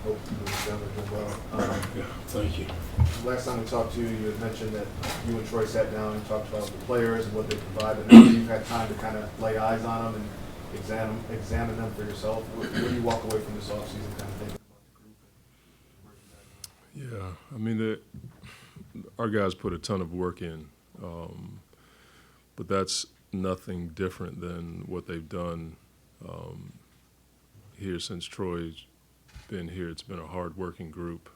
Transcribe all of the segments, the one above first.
Hope you're doing well. Yeah, thank you. Last time we talked to you, you had mentioned that you and Troy sat down and talked about the players and what they provide, and now that you've had time to kind of lay eyes on them and examine them for yourself. What do you walk away from this offseason kind of thinking about the group and where you guys are? Yeah, I mean, our guys put a ton of work in, but that's nothing different than what they've done here since Troy's been here. It's been a hard-working group.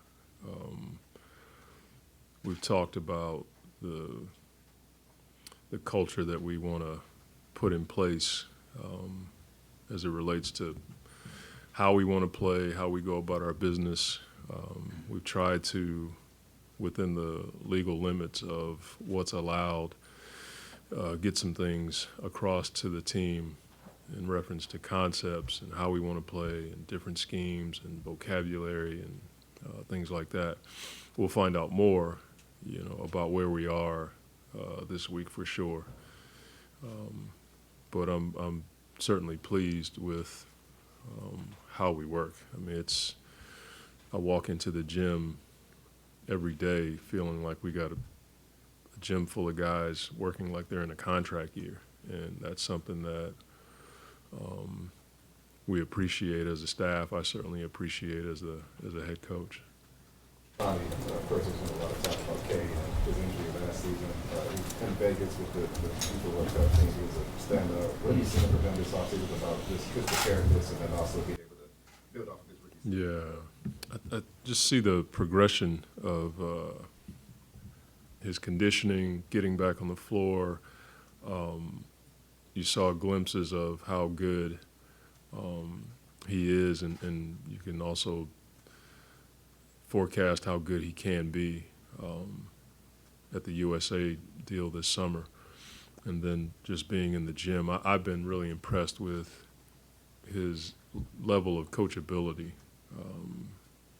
We've talked about the culture that we want to put in place as it relates to how we want to play, how we go about our business. We've tried to, within the legal limits of what's allowed, get some things across to the team in reference to concepts and how we want to play and different schemes and vocabulary and things like that. We'll find out more, about where we are this week for sure. But I'm certainly pleased with how we work. I mean, I walk into the gym every day feeling like we got a gym full of guys working like they're in a contract year, and that's something that we appreciate as a staff. I certainly appreciate as a head coach. Of course, there's been a lot of talk about K and his injury last season. He's in Vegas with the people World Cup team. He was a standout. What are you seeing for them this offseason about just preparing this and then also being able to build off of his rookie season? Yeah, I just see the progression of his conditioning, getting back on the floor. You saw glimpses of how good he is, and you can also forecast how good he can be at the USA deal this summer. And then just being in the gym, I've been really impressed with his level of coachability.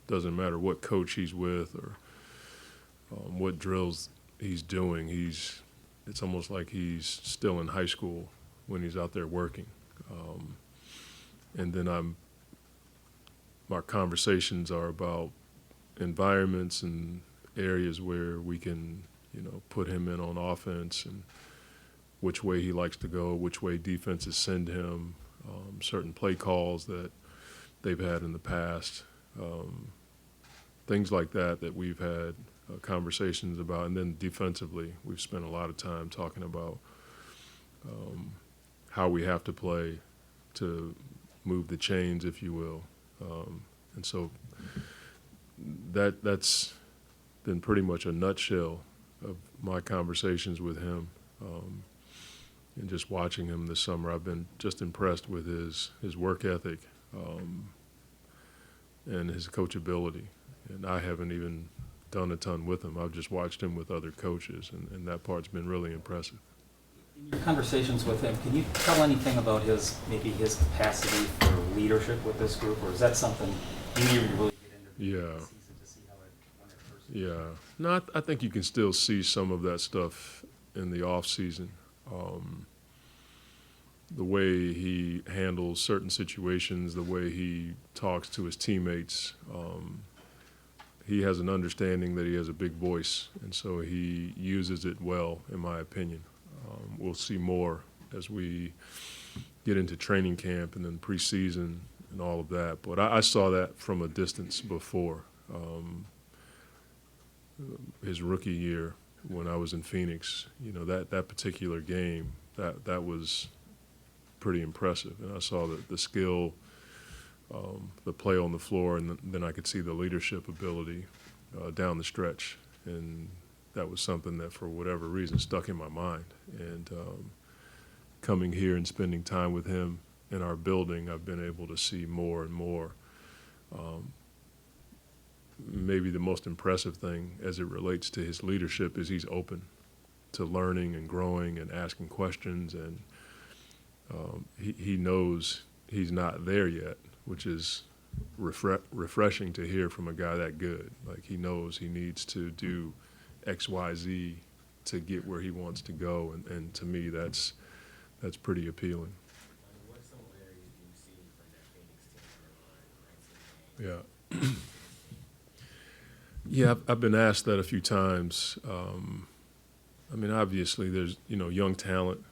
Doesn't matter what coach he's with or what drills he's doing, it's almost like he's still in high school when he's out there working. And then our conversations are about environments and areas where we can, put him in on offense and which way he likes to go, which way defenses send him, certain play calls that they've had in the past, things like that we've had conversations about. And then defensively, we've spent a lot of time talking about how we have to play to move the chains, if you will. And so that's been pretty much a nutshell of my conversations with him. And just watching him this summer, I've been just impressed with his work ethic and his coachability. And I haven't even done a ton with him. I've just watched him with other coaches, and that part's been really impressive. In your conversations with him, can you tell anything about his capacity for leadership with this group, or is that something you need to really get into the season to see how it first? Yeah. No, I think you can still see some of that stuff in the off season. The way he handles certain situations, the way he talks to his teammates, he has an understanding that he has a big voice, and so he uses it well, in my opinion. We'll see more as we get into training camp and then preseason and all of that. But I saw that from a distance before. His rookie year when I was in Phoenix, that particular game, that was pretty impressive. And I saw the skill, the play on the floor, and then I could see the leadership ability down the stretch. And that was something that, for whatever reason, stuck in my mind. And coming here and spending time with him in our building, I've been able to see more and more. Maybe the most impressive thing as it relates to his leadership is he's open to learning and growing and asking questions, and he knows he's not there yet, which is refreshing to hear from a guy that good. Like, he knows he needs to do X, Y, Z to get where he wants to go, and to me that's pretty appealing. What similarities do you see from that Phoenix team in the 19 games? Yeah, I've been asked that a few times. I mean, obviously, there's young talent,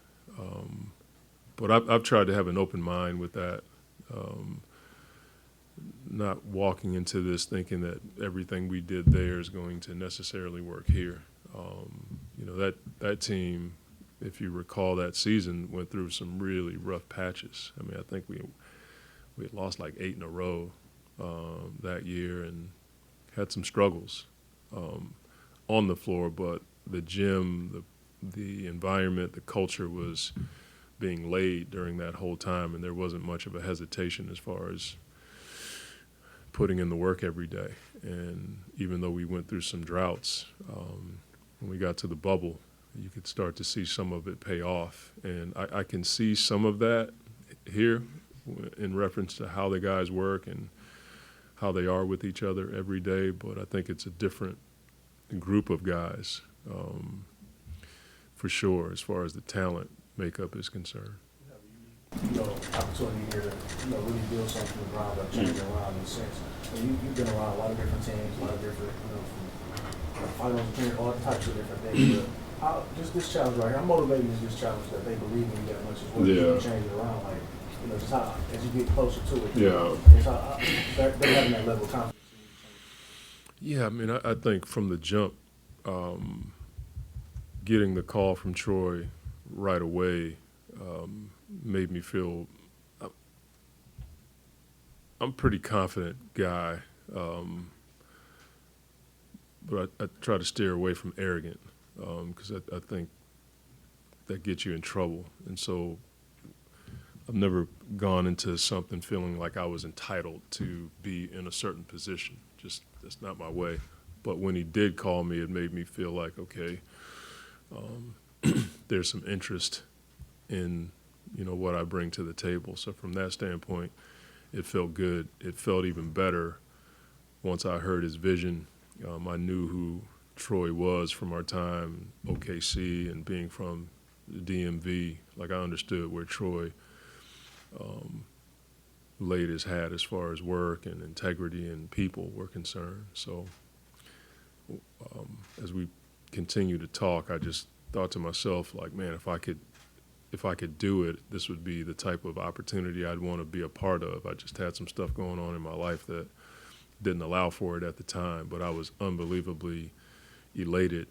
but I've tried to have an open mind with that. Not walking into this thinking that everything we did there is going to necessarily work here. That team, if you recall that season, went through some really rough patches. I mean, I think we had lost like 8 in a row that year and had some struggles on the floor, but the gym, the environment, the culture was being laid during that whole time, and there wasn't much of a hesitation as far as putting in the work every day. And even though we went through some droughts, when we got to the bubble, you could start to see some of it pay off. And I can see some of that here in reference to how the guys work and how they are with each other every day, but I think it's a different group of guys, for sure, as far as the talent makeup is concerned. Opportunity here to, really build something from the ground up, change it around in a sense. You've been around a lot of different teams, a lot of different, from finals, all types of different things. But how, just this challenge right here, how motivating is this challenge that they believe in you that much as well? Yeah. You can change it around, like, just how, as you get closer to it. Yeah. It's how, they're having that level of confidence. Yeah, I mean, I think from the jump, getting the call from Troy right away made me feel I'm a pretty confident guy, but I try to steer away from arrogant because I think that gets you in trouble. And so I've never gone into something feeling like I was entitled to be in a certain position. Just that's not my way. But when he did call me, it made me feel like, okay, there's some interest in what I bring to the table. So from that standpoint, it felt good. It felt even better once I heard his vision. I knew who Troy was from our time in OKC and being from the DMV. Like, I understood where Troy laid his hat as far as work and integrity and people were concerned. So as we continue to talk, I just thought to myself, like, man, if I could do it, this would be the type of opportunity I'd want to be a part of. I just had some stuff going on in my life that didn't allow for it at the time, but I was unbelievably elated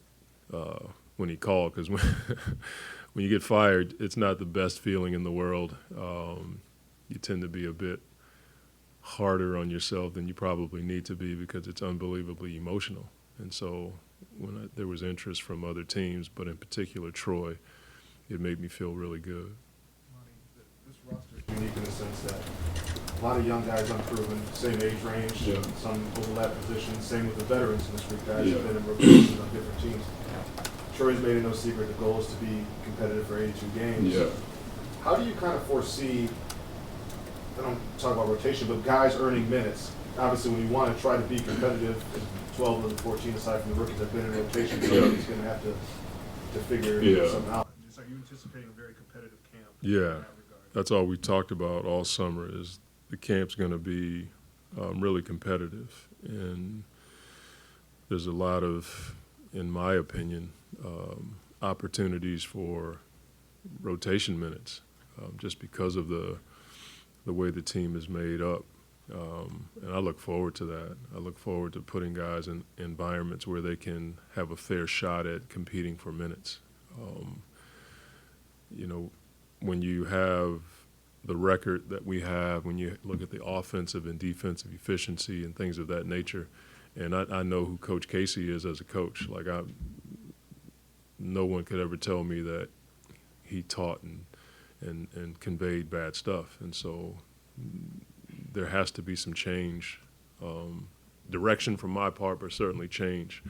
when he called, because when you get fired, it's not the best feeling in the world. You tend to be a bit harder on yourself than you probably need to be because it's unbelievably emotional. And so when there was interest from other teams, but in particular Troy, it made me feel really good. This roster is unique in the sense that a lot of young guys unproven, same age range, Yeah. some overlap positions, same with the veterans in this group, guys Yeah. who've been in rotations on different teams. Troy's made it no secret the goal is to be competitive for 82 games. Yeah. How do you kind of foresee, I don't talk about rotation, but guys earning minutes? Obviously, when you want to try to be competitive, 12 of the 14 aside from the rookies have been in rotation, so Yeah. he's going to have to figure Yeah. something out. Are you anticipating a very competitive camp? Yeah, that's all we talked about all summer is the camp's going to be really competitive. And there's a lot of, in my opinion, opportunities for rotation minutes just because of the way the team is made up. And I look forward to that. I look forward to putting guys in environments where they can have a fair shot at competing for minutes. When you have the record that we have, when you look at the offensive and defensive efficiency and things of that nature, and I know who Coach Casey is as a coach. Like, no one could ever tell me that he taught and conveyed bad stuff. And so there has to be some change, direction from my part, but certainly change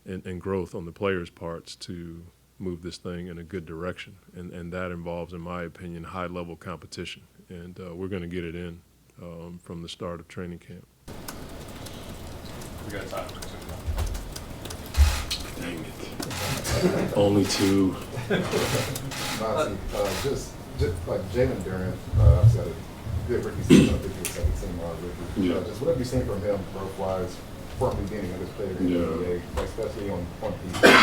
and growth on the players' parts to move this thing in a good direction. And that involves, in my opinion, high-level competition. And we're going to get it in from the start of training camp. We got time. Dang it. Only two. Monty, just like Jalen Duran, obviously had a good rookie season. I think he was 17 miles rookie. Yeah. Just what have you seen from him growth-wise from the beginning of his career in the Yeah. NBA, especially on the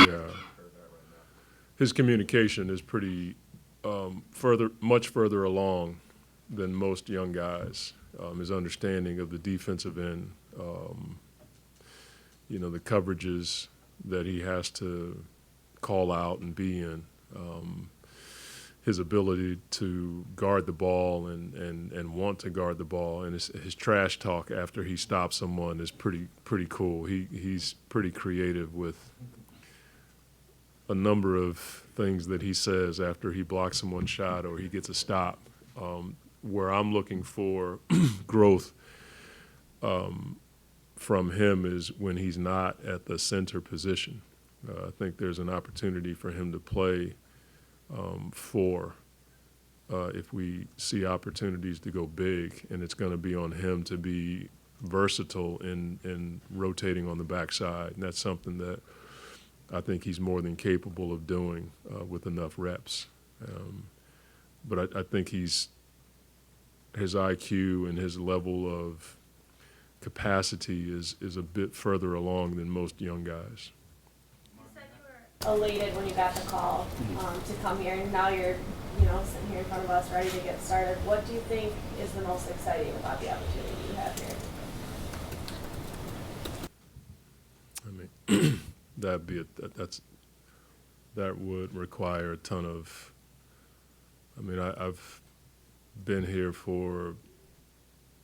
Yeah. His communication is pretty much further along than most young guys. His understanding of the defensive end, the coverages that he has to call out and be in, his ability to guard the ball and want to guard the ball, and his trash talk after he stops someone is pretty cool. He's pretty creative with a number of things that he says after he blocks someone's shot or he gets a stop. Where I'm looking for growth from him is when he's not at the center position. I think there's an opportunity for him to play four if we see opportunities to go big, and it's going to be on him to be versatile in rotating on the backside, and that's something that I think he's more than capable of doing with enough reps. But I think his IQ and his level of capacity is a bit further along than most young guys. You said you were elated when you got the call to come here, and now you're, sitting here in front of us, ready to get started. What do you think is the most exciting about the opportunity you have here? I mean, that would require a ton of. I mean, I've been here for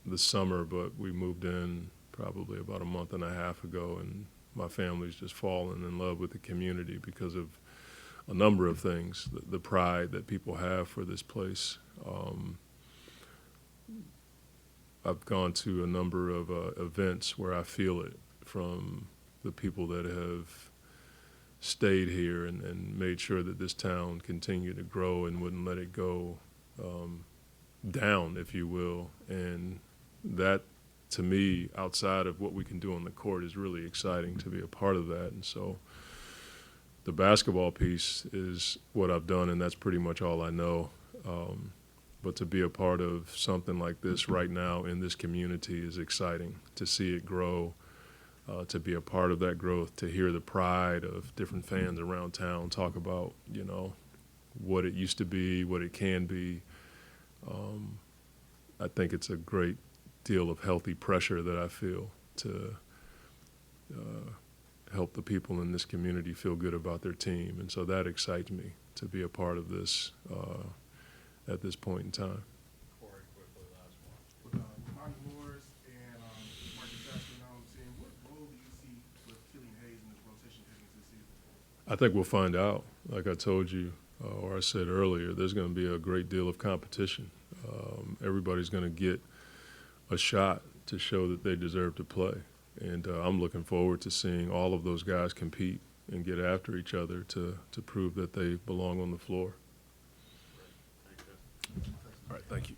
the summer, but we moved in probably about a month and a half ago, and my family's just fallen in love with the community because of a number of things, the pride that people have for this place. I've gone to a number of events where I feel it from the people that have stayed here and made sure that this town continued to grow and wouldn't let it go down, if you will. And that, to me, outside of what we can do on the court, is really exciting to be a part of that. And so the basketball piece is what I've done, and that's pretty much all I know. But to be a part of something like this right now in this community is exciting, to see it grow, to be a part of that growth, to hear the pride of different fans around town talk about, what it used to be, what it can be. I think it's a great deal of healthy pressure that I feel to help the people in this community feel good about their team. And so that excites me to be a part of this at this point in time. Corey, quickly, last one. With Monty Williams and Marcus Gaston now on the team, what role do you see with Killian Hayes in this rotation heading into the season? I think we'll find out. Like I told you, or I said earlier, there's going to be a great deal of competition. Everybody's going to get a shot to show that they deserve to play. And I'm looking forward to seeing all of those guys compete and get after each other to prove that they belong on the floor. All right, thank you.